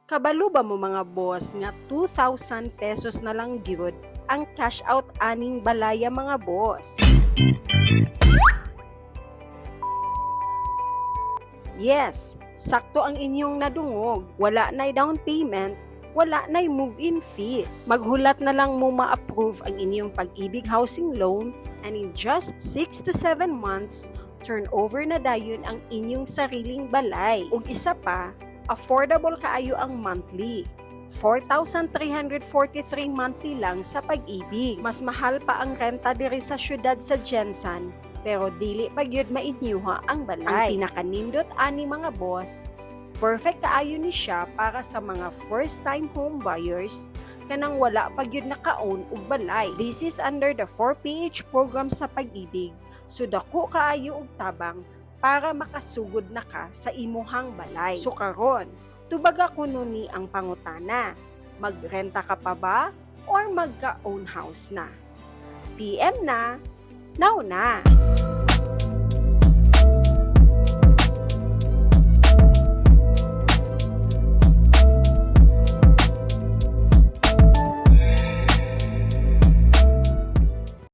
Kabalo ba mo mga boss nga 2,000 pesos na lang gyud ang cash out aning balaya mga boss? Yes, sakto ang inyong nadungog. Wala na'y down payment, wala na'y move-in fees. Maghulat na lang mo ma-approve ang inyong Pag-ibig housing loan and in just 6 to 7 months, turnover na dayon ang inyong sariling balay. Ug isa pa, affordable kaayo ang monthly. 4,343 monthly lang sa Pag-ibig. Mas mahal pa ang renta diri sa syudad sa Jensan, pero dili pa gyud mainyuha ang balay. Ang pinakanindot ani mga boss, perfect kaayo ni siya para sa mga first time home buyers kanang wala pa gyud naka-own og balay. This is under the 4PH program sa Pag-ibig. So dako kaayo og tabang para makasugod na ka sa imuhang balay. So karon, tubaga kuno ni ang pangutana. Magrenta ka pa ba or magka-own house na? PM na, now na!